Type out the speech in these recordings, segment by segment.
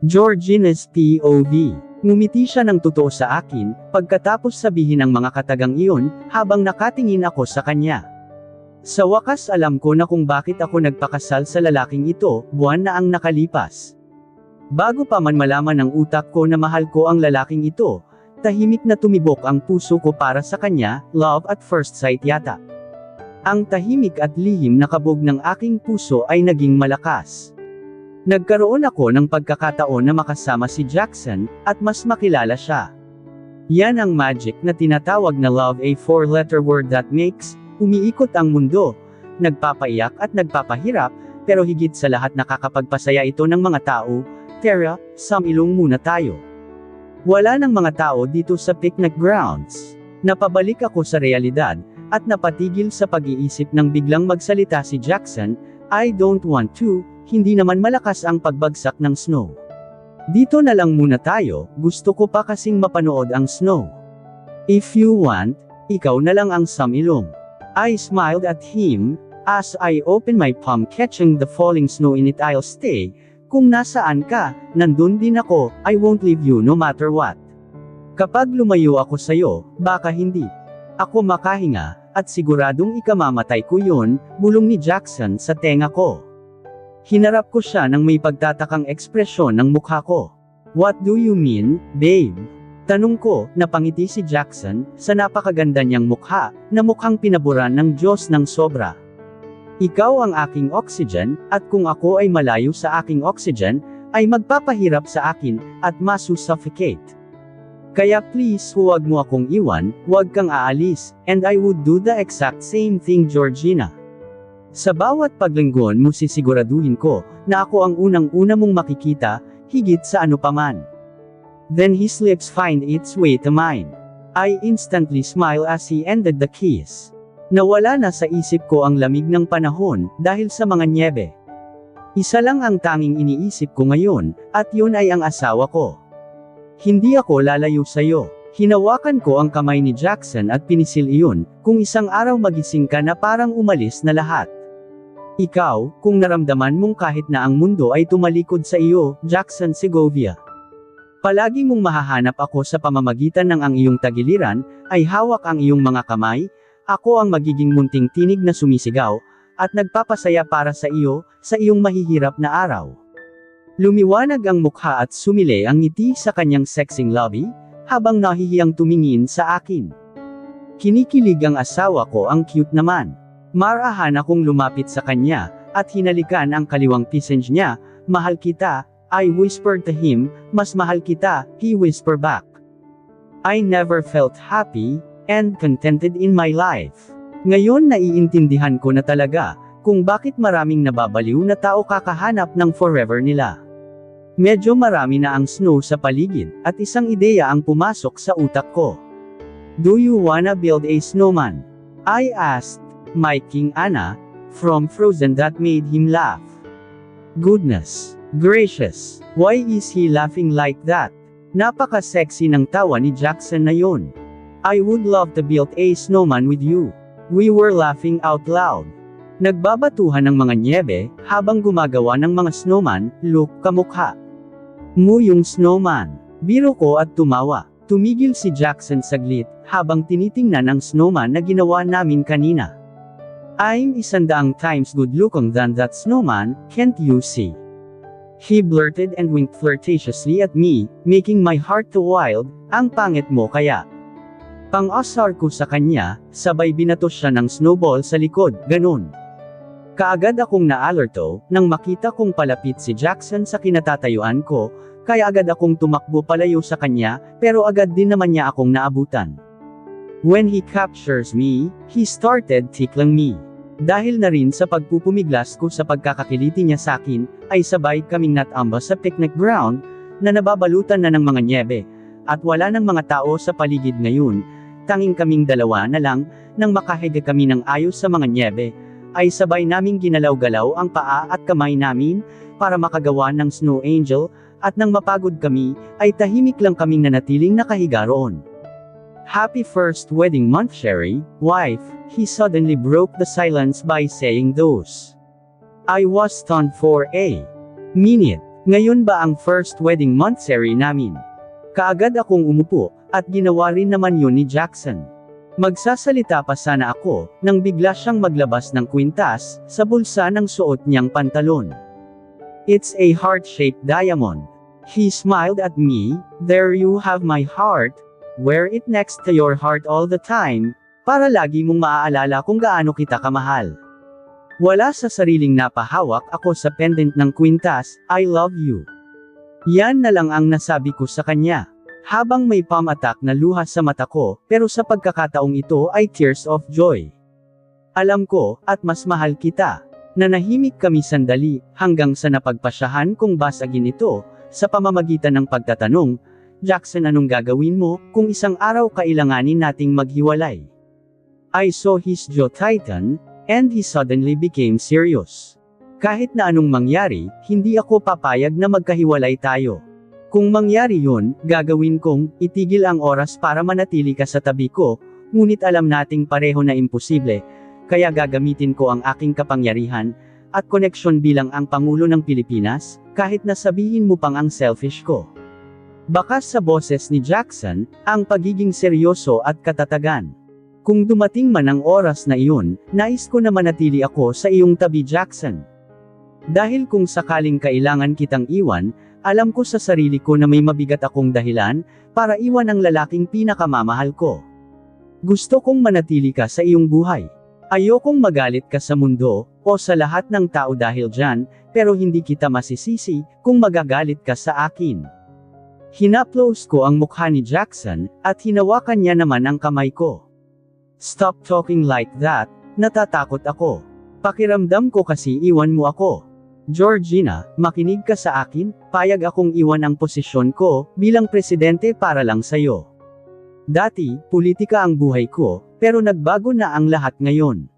Georgina's POV. Ngumiti siya ng totoo sa akin, pagkatapos sabihin ang mga katagang iyon, habang nakatingin ako sa kanya. Sa wakas alam ko na kung bakit ako nagpakasal sa lalaking ito, buwan na ang nakalipas. Bago pa man malaman ng utak ko na mahal ko ang lalaking ito, tahimik na tumibok ang puso ko para sa kanya, love at first sight yata. Ang tahimik at lihim na kabog ng aking puso ay naging malakas. Nagkaroon ako ng pagkakataon na makasama si Jackson, at mas makilala siya. Yan ang magic na tinatawag na love, a four-letter word that makes, umiikot ang mundo, nagpapaiyak at nagpapahirap, pero higit sa lahat nakakapagpasaya ito ng mga tao. Tara, sumilong muna tayo. Wala ng mga tao dito sa picnic grounds. Napabalik ako sa realidad, at napatigil sa pag-iisip nang biglang magsalita si Jackson, I don't want to. Hindi naman malakas ang pagbagsak ng snow. Dito na lang muna tayo, gusto ko pa kasing mapanood ang snow. If you want, ikaw na lang ang sumilong. I smiled at him, as I opened my palm catching the falling snow in it. I'll stay, kung nasaan ka, nandun din ako, I won't leave you no matter what. Kapag lumayo ako sa'yo, baka hindi ako makahinga, at siguradong ikamamatay ko yun, bulong ni Jackson sa tenga ko. Hinarap ko siya ng may pagtatakang ekspresyon ng mukha ko. What do you mean, babe? Tanong ko, napangiti si Jackson, sa napakaganda niyang mukha, na mukhang pinaburan ng Diyos ng sobra. Ikaw ang aking oxygen, at kung ako ay malayo sa aking oxygen, ay magpapahirap sa akin, at masu-suffocate. Kaya please huwag mo akong iwan, huwag kang aalis, and I would do the exact same thing, Georgina. Sa bawat paglinggon mo sisiguraduhin ko, na ako ang unang-una mong makikita, higit sa ano paman. Then his lips find its way to mine. I instantly smile as he ended the kiss. Nawala na sa isip ko ang lamig ng panahon, dahil sa mga nyebe. Isa lang ang tanging iniisip ko ngayon, at yun ay ang asawa ko. Hindi ako lalayo sa'yo. Hinawakan ko ang kamay ni Jackson at pinisil iyon, kung isang araw magising ka na parang umalis na lahat. Ikaw, kung naramdaman mong kahit na ang mundo ay tumalikod sa iyo, Jackson Segovia. Palagi mong mahahanap ako sa pamamagitan ng ang iyong tagiliran, ay hawak ang iyong mga kamay, ako ang magiging munting tinig na sumisigaw, at nagpapasaya para sa iyo, sa iyong mahihirap na araw. Lumiwanag ang mukha at sumile ang ngiti sa kanyang sexing lobby, habang nahihiyang tumingin sa akin. Kinikilig ang asawa ko, ang cute naman. Marahan akong lumapit sa kanya, at hinalikan ang kaliwang pisngi niya, mahal kita, I whispered to him, mas mahal kita, he whispered back. I never felt happy, and contented in my life. Ngayon naiintindihan ko na talaga, kung bakit maraming nababaliw na tao kakahanap ng forever nila. Medyo marami na ang snow sa paligid, at isang ideya ang pumasok sa utak ko. Do you wanna build a snowman? I asked my King Anna, from Frozen that made him laugh. Goodness gracious, why is he laughing like that? Napaka-sexy ng tawa ni Jackson na yun. I would love to build a snowman with you. We were laughing out loud. Nagbabatuhan ng mga nyebe, habang gumagawa ng mga snowman, look kamukha mo yung snowman. Biro ko at tumawa. Tumigil si Jackson saglit, habang tinitingnan ang snowman na ginawa namin kanina. I'm 100 times good looking than that snowman, can't you see? He blurted and winked flirtatiously at me, making my heart to wild, ang pangit mo kaya. Pang-asar ko sa kanya, sabay binatos siya ng snowball sa likod, ganun. Kaagad akong naalerto, nang makita kong palapit si Jackson sa kinatatayuan ko, kaya agad akong tumakbo palayo sa kanya, pero agad din naman niya akong naabutan. When he captures me, he started tickling me. Dahil na rin sa pagpupumiglas ko sa pagkakakiliti niya sa akin, ay sabay kaming natamba sa picnic ground, na nababalutan na ng mga nyebe, at wala ng mga tao sa paligid ngayon, tanging kaming dalawa na lang, nang makahiga kami ng ayos sa mga nyebe, ay sabay naming ginalaw-galaw ang paa at kamay namin, para makagawa ng snow angel, at nang mapagod kami, ay tahimik lang kaming nanatiling nakahiga roon. Happy first wedding month, Sherry, wife, he suddenly broke the silence by saying those. I was stunned for a minute. Ngayon ba ang first wedding monthsary namin? Kaagad akong umupo, at ginawa rin naman yun ni Jackson. Magsasalita pa sana ako, nang bigla siyang maglabas ng kwintas, sa bulsa ng suot niyang pantalon. It's a heart-shaped diamond. He smiled at me. There you have my heart. Wear it next to your heart all the time, para lagi mong maaalala kung gaano kita kamahal. Wala sa sariling napahawak ako sa pendant ng kwintas, I love you. Yan na lang ang nasabi ko sa kanya. Habang may pamatak na luha sa mata ko, pero sa pagkakataong ito ay tears of joy. Alam ko, at mas mahal kita. Nanahimik kami sandali, hanggang sa napagpasyahan kong basagin ito, sa pamamagitan ng pagtatanong, Jackson, anong gagawin mo, kung isang araw kailanganin nating maghiwalay? I saw his jaw tighten, and he suddenly became serious. Kahit na anong mangyari, hindi ako papayag na magkahiwalay tayo. Kung mangyari yun, gagawin kong, itigil ang oras para manatili ka sa tabi ko, ngunit alam nating pareho na imposible, kaya gagamitin ko ang aking kapangyarihan, at koneksyon bilang ang Pangulo ng Pilipinas, kahit na sabihin mo pang ang selfish ko. Bakas sa boses ni Jackson, ang pagiging seryoso at katatagan. Kung dumating man ang oras na iyon, nais ko na manatili ako sa iyong tabi, Jackson. Dahil kung sakaling kailangan kitang iwan, alam ko sa sarili ko na may mabigat akong dahilan, para iwan ang lalaking pinakamamahal ko. Gusto kong manatili ka sa iyong buhay. Ayokong magalit ka sa mundo, o sa lahat ng tao dahil dyan, pero hindi kita masisisi, kung magagalit ka sa akin. Hinaplos ko ang mukha ni Jackson, at hinawakan niya naman ang kamay ko. Stop talking like that, natatakot ako. Pakiramdam ko kasi iwan mo ako. Georgina, makinig ka sa akin, payag akong iwan ang posisyon ko, bilang presidente para lang sa'yo. Dati, politika ang buhay ko, pero nagbago na ang lahat ngayon.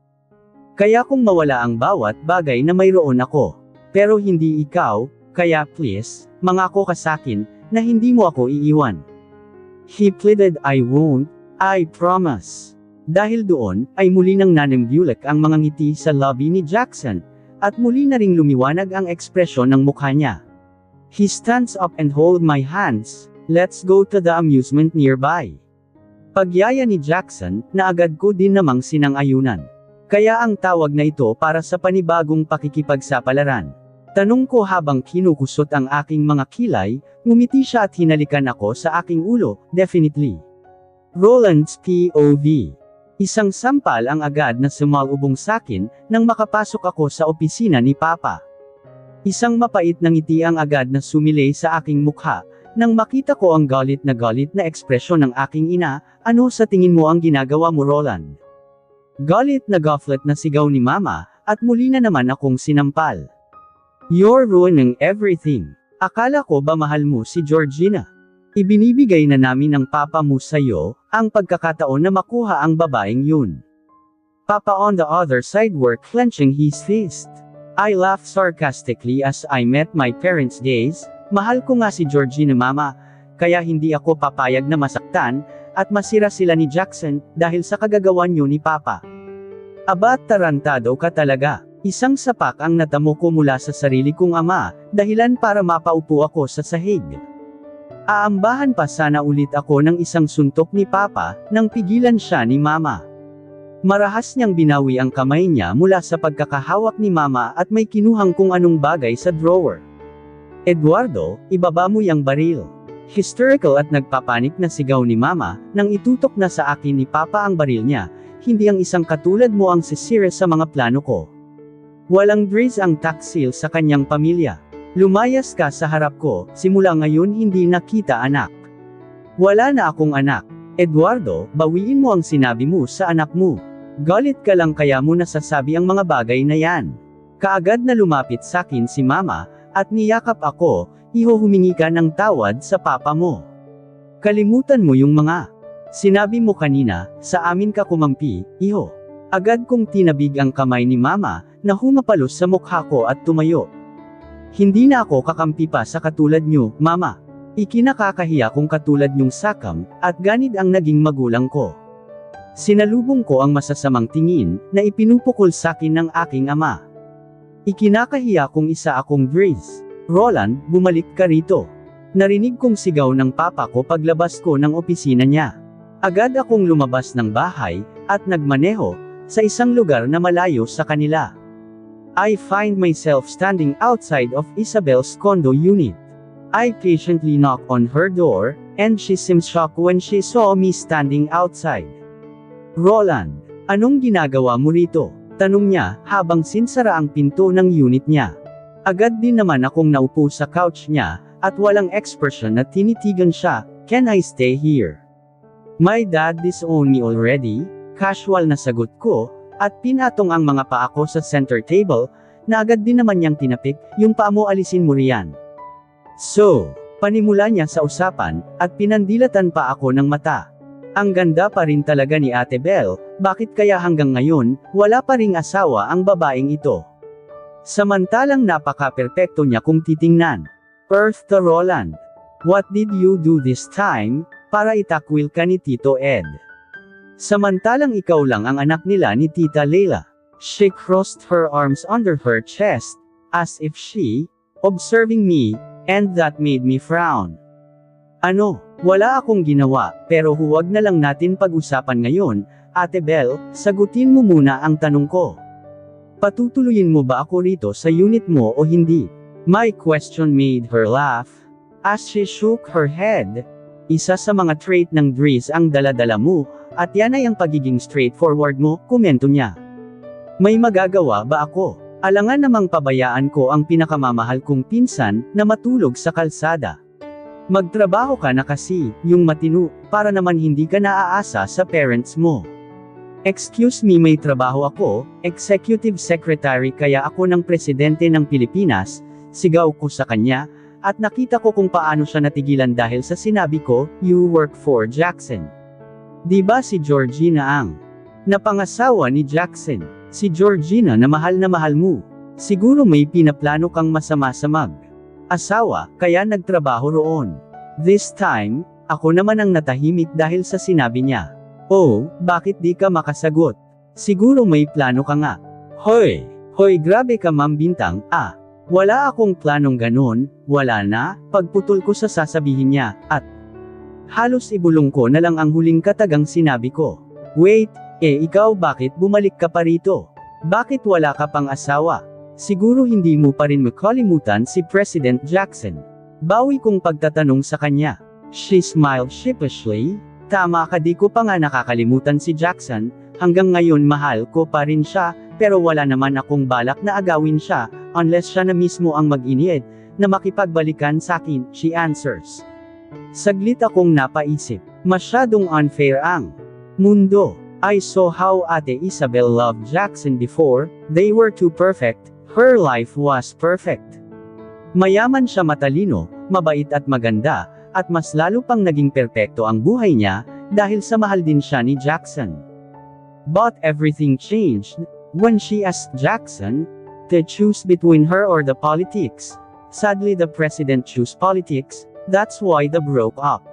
Kaya kung mawala ang bawat bagay na mayroon ako, pero hindi ikaw, kaya please, mangako ka sakin, na hindi mo ako iiwan. He pleaded, I won't, I promise. Dahil doon, ay muli nang nanimbulik ang mga ngiti sa lobby ni Jackson, at muli na ring lumiwanag ang ekspresyon ng mukha niya. He stands up and hold my hands, let's go to the amusement nearby. Pagyaya ni Jackson, na agad ko din namang sinang-ayunan. Kaya ang tawag na ito para sa panibagong pakikipagsapalaran. Tanong ko habang kinukusot ang aking mga kilay, ngumiti siya at hinalikan ako sa aking ulo, definitely. Roland's POV. Isang sampal ang agad na sumalubong sakin, nang makapasok ako sa opisina ni Papa. Isang mapait na ngiti ang agad na sumilay sa aking mukha, nang makita ko ang galit na ekspresyon ng aking ina, ano sa tingin mo ang ginagawa mo, Roland? Galit na gaflet na sigaw ni Mama, at muli na naman akong sinampal. You're ruining everything. Akala ko ba mahal mo si Georgina? Ibinibigay na namin ng papa mo sa'yo, ang pagkakataon na makuha ang babaeng yun. Papa on the other side were clenching his fist. I laughed sarcastically as I met my parents' gaze. Mahal ko nga si Georgina, Mama, kaya hindi ako papayag na masaktan, at masira sila ni Jackson, dahil sa kagagawan niyo ni Papa. Aba, tarantado ka talaga. Isang sapak ang natamo ko mula sa sarili kong ama, dahilan para mapaupo ako sa sahig. Aambahan pa sana ulit ako ng isang suntok ni Papa, nang pigilan siya ni Mama. Marahas niyang binawi ang kamay niya mula sa pagkakahawak ni Mama at may kinuhang kung anong bagay sa drawer. Eduardo, ibaba mo yang baril. Hysterical at nagpapanik na sigaw ni Mama, nang itutok na sa akin ni Papa ang baril niya, hindi ang isang katulad mo ang sisira sa mga plano ko. Walang Driz ang taksil sa kanyang pamilya. Lumayas ka sa harap ko, simula ngayon hindi nakita anak. Wala na akong anak. Eduardo, bawiin mo ang sinabi mo sa anak mo. Galit ka lang kaya mo nasasabi ang mga bagay na yan. Kaagad na lumapit sakin si Mama, at niyakap ako, iho humingi ka ng tawad sa papa mo. Kalimutan mo yung mga sinabi mo kanina, sa amin ka kumampi, iho. Agad kong tinabig ang kamay ni Mama, na humapalos sa mukha ko at tumayo. Hindi na ako kakampi pa sa katulad nyo, Mama. Ikinakakahiya kung katulad nyong sakam, at ganid ang naging magulang ko. Sinalubong ko ang masasamang tingin, na ipinupukol sakin ng aking ama. Ikinakahiya kung isa akong Driz. Roland, bumalik ka rito. Narinig kong sigaw ng papa ko paglabas ko ng opisina niya. Agad akong lumabas ng bahay, at nagmaneho, sa isang lugar na malayo sa kanila. I find myself standing outside of Isabel's condo unit. I patiently knock on her door, and she seems shocked when she saw me standing outside. Roland, anong ginagawa mo rito? Tanong niya, habang sinsara ang pinto ng unit niya. Agad din naman akong naupo sa couch niya, at walang expression na tinitigan siya, can I stay here? My dad disowned me already, casual na sagot ko, at pinatong ang mga paa ko sa center table, na agad din naman niyang tinapik, yung paa mo alisin mo riyan. So, panimula niya sa usapan, at pinandilatan pa ako ng mata. Ang ganda pa rin talaga ni Ate Belle, bakit kaya hanggang ngayon, wala pa ring asawa ang babaeng ito? Samantalang napaka-perpekto niya kung titingnan. Earth to Roland. What did you do this time, para itakwil ka ni Tito Ed? Samantalang ikaw lang ang anak nila ni Tita Leila. She crossed her arms under her chest, as if she, observing me, and that made me frown. Ano, wala akong ginawa, pero huwag na lang natin pag-usapan ngayon, Ate Belle, sagutin mo muna ang tanong ko. Patutuloyin mo ba ako rito sa unit mo o hindi? My question made her laugh, as she shook her head. Isa sa mga trait ng Dries ang dala-dala mo, at yan ay ang pagiging straightforward mo, komento niya. May magagawa ba ako? Alangan namang pabayaan ko ang pinakamamahal kong pinsan, na matulog sa kalsada. Magtrabaho ka na kasi, yung matino, para naman hindi ka naaasa sa parents mo. Excuse me, may trabaho ako, executive secretary kaya ako ng presidente ng Pilipinas, sigaw ko sa kanya, at nakita ko kung paano siya natigilan dahil sa sinabi ko, you work for Jackson. Diba si Georgina ang napangasawa ni Jackson? Si Georgina na mahal mo. Siguro may pinaplano kang masama sa mag-asawa, kaya nagtrabaho roon. This time, ako naman ang natahimik dahil sa sinabi niya. Oh, bakit di ka makasagot? Siguro may plano ka nga. Hoy, grabe ka Ma'am Bintang, wala akong planong ganon, wala na, pagputol ko sa sasabihin niya, at halos ibulong ko na lang ang huling katagang sinabi ko. Wait, ikaw bakit bumalik ka pa rito? Bakit wala ka pang asawa? Siguro hindi mo pa rin makalimutan si President Jackson. Bawi kong pagtatanong sa kanya. She smiled sheepishly. Tama ka, di ko pa nga nakakalimutan si Jackson, hanggang ngayon mahal ko pa rin siya, pero wala naman akong balak na agawin siya, unless siya na mismo ang mag-iniyed, na makipagbalikan sakin, she answers. Saglit akong napaisip, masyadong unfair ang mundo. I saw how Ate Isabel loved Jackson before, they were too perfect, her life was perfect. Mayaman siya, matalino, mabait at maganda, at mas lalo pang naging perpekto ang buhay niya, dahil sa mahal din siya ni Jackson. But everything changed, when she asked Jackson, to choose between her or the politics. Sadly the president chose politics, that's why they broke up.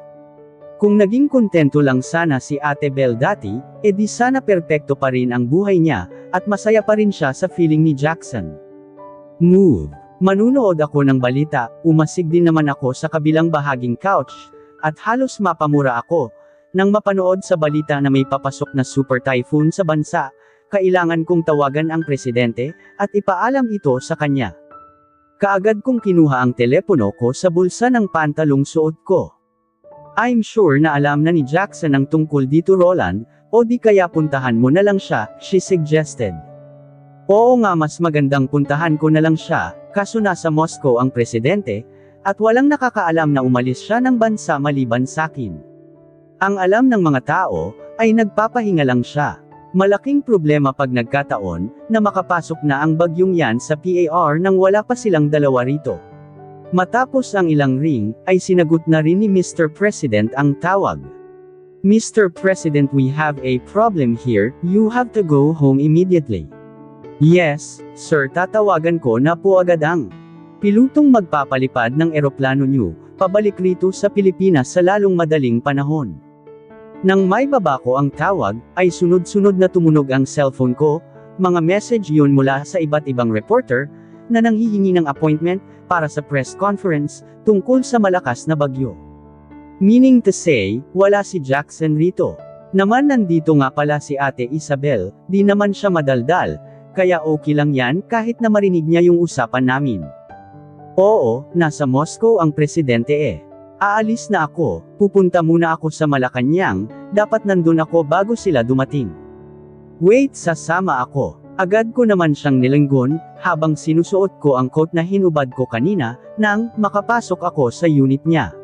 Kung naging kontento lang sana si Ate Belle dati, edi sana perpekto pa rin ang buhay niya, at masaya pa rin siya sa feeling ni Jackson. Move. Manunood ako ng balita, umasig din naman ako sa kabilang bahaging couch, at halos mapamura ako, nang mapanood sa balita na may papasok na super typhoon sa bansa, kailangan kong tawagan ang presidente, at ipaalam ito sa kanya. Kaagad kong kinuha ang telepono ko sa bulsa ng pantalong suot ko. I'm sure na alam na ni Jackson ang tungkol dito Roland, o di kaya puntahan mo na lang siya, she suggested. Oo nga, mas magandang puntahan ko na lang siya, kaso nasa Moscow ang presidente, at walang nakakaalam na umalis siya ng bansa maliban sakin. Ang alam ng mga tao, ay nagpapahinga lang siya. Malaking problema pag nagkataon, na makapasok na ang bagyong yan sa PAR nang wala pa silang dalawa rito. Matapos ang ilang ring, ay sinagot na rin ni Mr. President ang tawag. Mr. President, we have a problem here, you have to go home immediately. Yes, sir, tatawagan ko na po agad ang pilotong magpapalipad ng eroplano niyo, pabalik rito sa Pilipinas sa lalong madaling panahon. Nang may baba ko ang tawag, ay sunod-sunod na tumunog ang cellphone ko, mga message yun mula sa iba't ibang reporter, na nanghihingi ng appointment para sa press conference tungkol sa malakas na bagyo. Meaning to say, wala si Jackson rito. Naman nandito nga pala si Ate Isabel, di naman siya madaldal, kaya okay lang yan kahit na marinig niya yung usapan namin. Oo, nasa Moscow ang presidente eh. Aalis na ako, pupunta muna ako sa Malacanang, dapat nandun ako bago sila dumating. Wait, sasama ako. Agad ko naman siyang nilenggon, habang sinusuot ko ang coat na hinubad ko kanina, nang makapasok ako sa unit niya.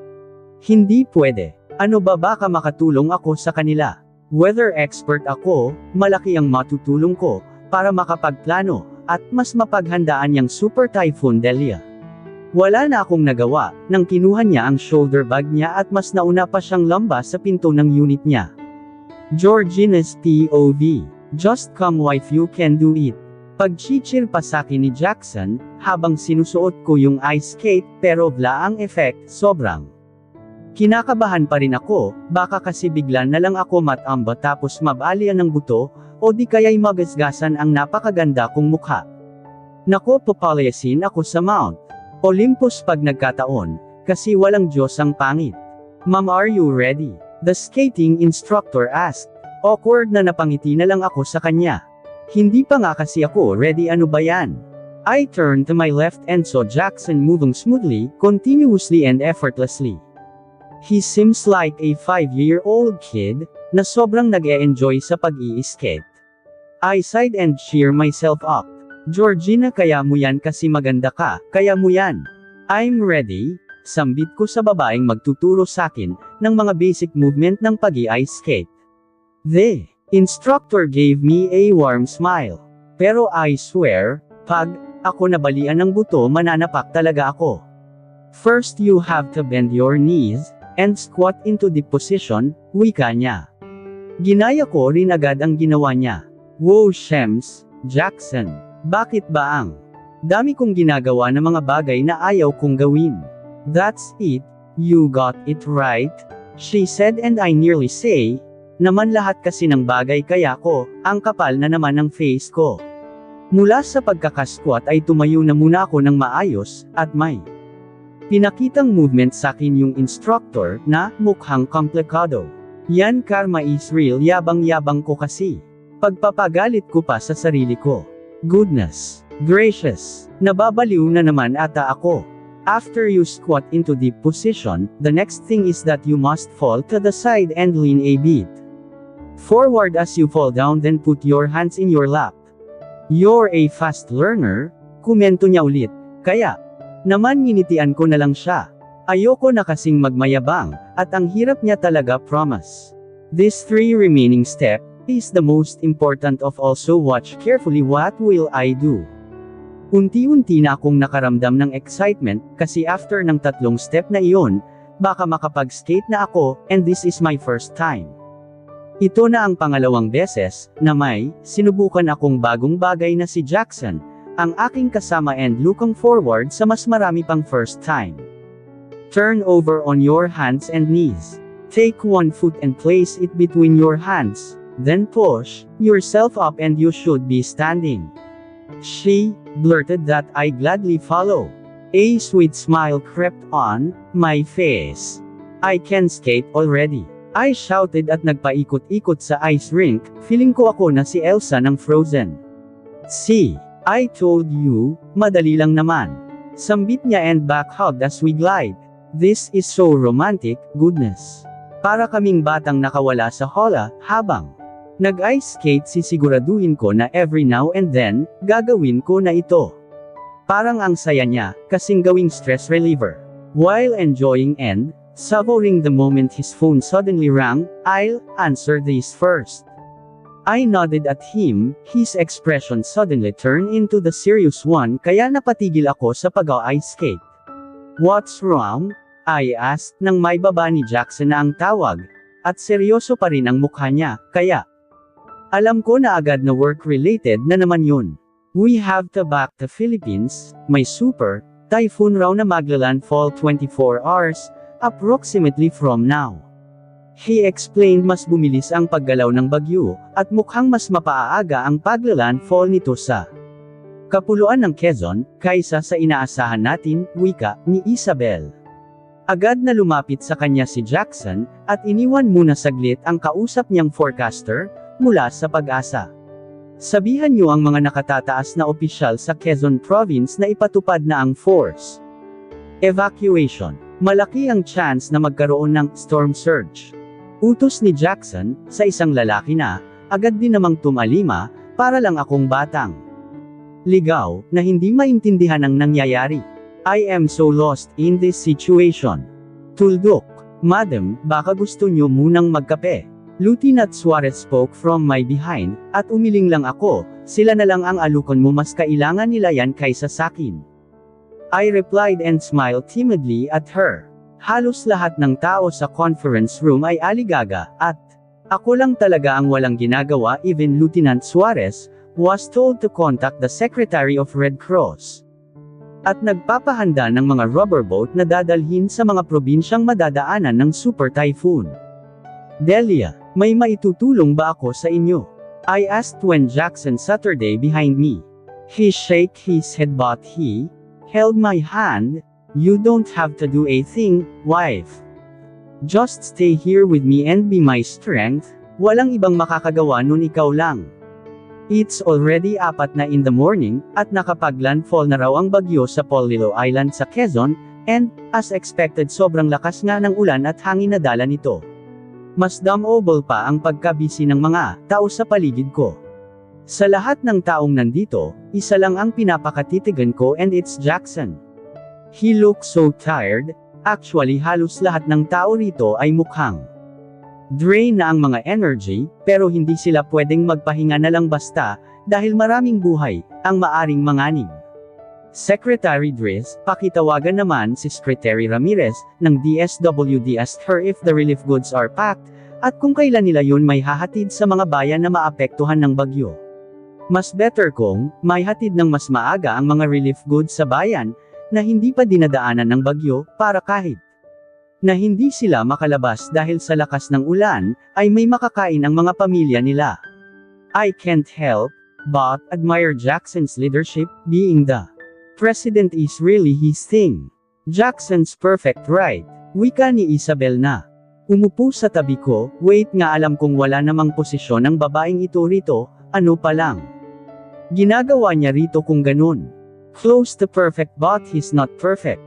Hindi pwede. Ano ba baka makatulong ako sa kanila? Weather expert ako, malaki ang matutulong ko, para makapagplano, at mas mapaghandaan yung Super Typhoon Delia. Wala na akong nagawa, nang kinuha niya ang shoulder bag niya at mas nauna pa siyang lamba sa pinto ng unit niya. Georgina's POV. Just come wife, you can do it. Pagchichir pa sakin ni Jackson, habang sinusuot ko yung ice skate, pero wala ang effect, sobrang. Kinakabahan pa rin ako, baka kasi bigla na lang ako matamba tapos mabalian ng buto, o di kaya'y magasgasan ang napakaganda kong mukha. Nako, papalayasin ako sa Mount Olympus pag nagkataon, kasi walang Diyos ang pangit. Ma'am, are you ready? The skating instructor asked. Awkward na napangiti na lang ako sa kanya. Hindi pa nga kasi ako ready, ano ba yan? I turned to my left and saw Jackson moving smoothly, continuously and effortlessly. He seems like a 5-year-old kid, na sobrang nag-e-enjoy sa pag-i-skate. I sighed and cheered myself up. Georgina, kaya mo yan kasi maganda ka, kaya mo yan. I'm ready, sambit ko sa babaeng magtuturo sakin, ng mga basic movement ng pag-i-ice skate. The instructor gave me a warm smile. Pero I swear, pag ako nabalian ng buto mananapak talaga ako. First you have to bend your knees, and squat into the position, wika niya. Ginaya ko rin agad ang ginawa niya. Wow, Shems, Jackson. Bakit ba ang dami kong ginagawa na mga bagay na ayaw kong gawin? That's it, you got it right, she said, and I nearly say, naman lahat kasi ng bagay kaya ko, ang kapal na naman ng face ko. Mula sa pagkakasquat ay tumayo na muna ako ng maayos, at may pinakitang movement sakin yung instructor, na mukhang komplikado. Yan, karma is real, yabang-yabang ko kasi. Pagpapagalit ko pa sa sarili ko. Goodness gracious, nababaliw na naman ata ako. After you squat into deep position, the next thing is that you must fall to the side and lean a bit forward as you fall down, then put your hands in your lap. You're a fast learner, komento niya ulit. Kaya naman nginitian ko na lang siya. Ayoko na kasing magmayabang, at ang hirap niya talaga, promise. This 3 remaining step is the most important of all, so watch carefully. What will I do? Unti-unti na akong nakaramdam ng excitement, kasi after ng 3 step na iyon, baka makapag-skate na ako, and this is my first time. Ito na ang pangalawang beses, na may sinubukan akong bagong bagay na si Jackson, ang aking kasama, and looking forward sa mas marami pang first time. Turn over on your hands and knees. Take one foot and place it between your hands. Then push yourself up and you should be standing. She blurted that I gladly follow. A sweet smile crept on my face. I can skate already, I shouted at nagpaikot-ikot sa ice rink, feeling ko ako na si Elsa ng Frozen. See, I told you, madali lang naman. Sambit niya and back hugged as we glide. This is so romantic, goodness. Para kaming batang nakawala sa hola, habang nag-ice skate, sisiguraduhin ko na every now and then, gagawin ko na ito. Parang ang saya niya, kasing gawing stress reliever. While enjoying and savoring the moment, his phone suddenly rang. I'll answer this first. I nodded at him, his expression suddenly turned into the serious one, kaya napatigil ako sa pag-ice skate. What's wrong? I asked, nang may baba ni Jackson na ang tawag. At seryoso pa rin ang mukha niya, kaya alam ko na agad na work-related na naman yun. We have to back to Philippines, may super typhoon raw na maglalandfall 24 hours, approximately from now. He explained mas bumilis ang paggalaw ng bagyo, at mukhang mas mapaaaga ang paglalandfall nito sa Kapuluan ng Quezon, kaysa sa inaasahan natin, wika, ni Isabel. Agad na lumapit sa kanya si Jackson, at iniwan muna saglit ang kausap niyang forecaster, mula sa Pag-asa. Sabihan niyo ang mga nakatataas na opisyal sa Quezon Province na ipatupad na ang force evacuation. Malaki ang chance na magkaroon ng storm surge. Utos ni Jackson, sa isang lalaki na, agad din namang tumalima, para lang akong batang ligaw, na hindi maintindihan ang nangyayari. I am so lost in this situation. Tuldok, Madam, baka gusto niyo munang magkape. Lieutenant Suarez spoke from my behind, at umiling lang ako, sila na lang ang alukon mo, mas kailangan nila yan kaysa sakin. I replied and smiled timidly at her. Halos lahat ng tao sa conference room ay aligaga, at ako lang talaga ang walang ginagawa. Even Lieutenant Suarez was told to contact the Secretary of Red Cross. At nagpapahanda ng mga rubber boat na dadalhin sa mga probinsyang madadaanan ng super typhoon. Delia, may maitutulong ba ako sa inyo? I asked when Jackson Saturday behind me. He shook his head but he held my hand. You don't have to do a thing, wife. Just stay here with me and be my strength. Walang ibang makakagawa nun, ikaw lang. It's already 4 na in the morning, at nakapag-landfall na raw ang bagyo sa Polillo Island sa Quezon, and, as expected, sobrang lakas nga ng ulan at hangin na dala nito. Mas damable pa ang pagkabisi ng mga tao sa paligid ko. Sa lahat ng taong nandito, isa lang ang pinapakatitigan ko, and it's Jackson. He looks so tired. Actually, halos lahat ng tao rito ay mukhang drain na ang mga energy, pero hindi sila pwedeng magpahinga na lang basta, dahil maraming buhay ang maaring manganib. Secretary Driz, pakitawagan naman si Secretary Ramirez ng DSWD, asked her if the relief goods are packed, at kung kailan nila yun may hahatid sa mga bayan na maapektuhan ng bagyo. Mas better kung may hatid ng mas maaga ang mga relief goods sa bayan na hindi pa dinadaanan ng bagyo, para kahit na hindi sila makalabas dahil sa lakas ng ulan, ay may makakain ang mga pamilya nila. I can't help but admire Jackson's leadership. Being the president is really his thing. Jackson's perfect, right? Wika ni Isabel na umupo sa tabi ko. Wait nga, alam kong wala namang posisyon ng babaeng ito rito, ano pa lang ginagawa niya rito kung ganun. Close to perfect but he's not perfect.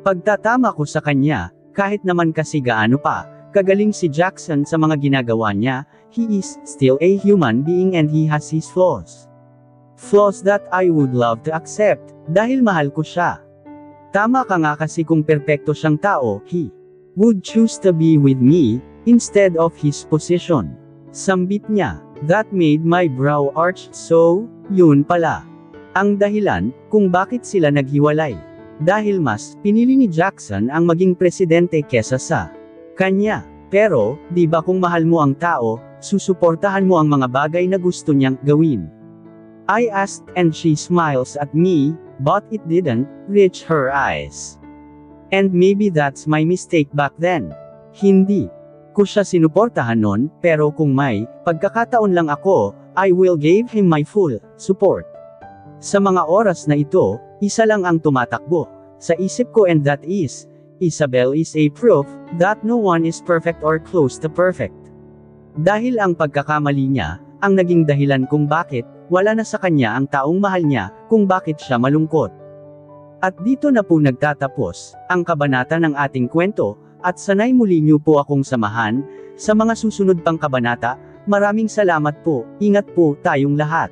Pagtatama ko sa kanya, kahit naman kasi gaano pa kagaling si Jackson sa mga ginagawa niya, he is still a human being and he has his flaws. Flaws that I would love to accept, dahil mahal ko siya. Tama ka nga, kasi kung perpekto siyang tao, he would choose to be with me, instead of his position. Sambit niya. That made my brow arch. So, yun pala ang dahilan kung bakit sila naghiwalay. Dahil mas pinili ni Jackson ang maging presidente kesa sa kanya. Pero, di ba kung mahal mo ang tao, susuportahan mo ang mga bagay na gusto niyang gawin? I asked, and she smiles at me, but it didn't reach her eyes. And maybe that's my mistake back then. Hindi ko siya sinuportahan nun, pero kung may pagkakataon lang ako, I will give him my full support. Sa mga oras na ito, isa lang ang tumatakbo sa isip ko, and that is, Isabel is a proof that no one is perfect or close to perfect. Dahil ang pagkakamali niya, ang naging dahilan kung bakit wala na sa kanya ang taong mahal niya, kung bakit siya malungkot. At dito na po nagtatapos ang kabanata ng ating kwento, at sanay muli niyo po akong samahan sa mga susunod pang kabanata. Maraming salamat po, ingat po tayong lahat.